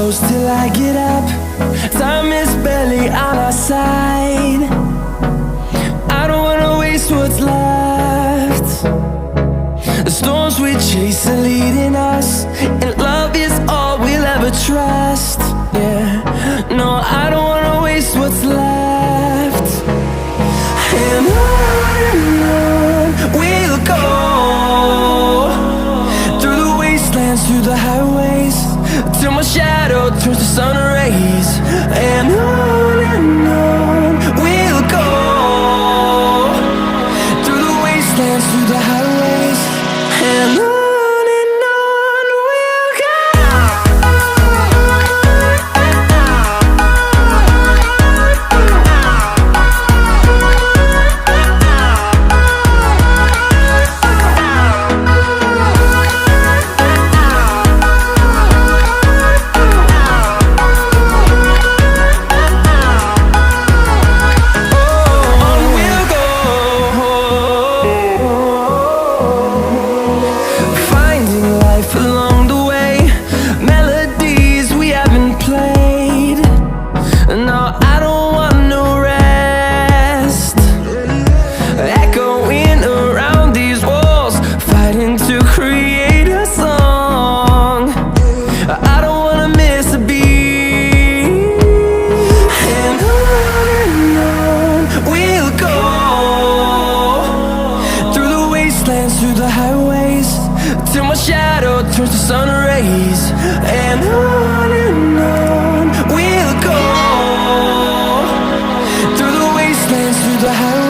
close till I get up. Time is barely on our side. I don't wanna waste what's left. The storms we chase are leading us, and love is all we'll ever trust. Yeah, no, I don't wanna waste what's left. And on we'll go, through the wastelands, through the highways, till my shadow turns to sun rays. And on we'll go, through the wastelands, through the highways, and on we'll go. Through the highways, till my shadow turns to sun rays. And on we'll go, through the wastelands, through the highways.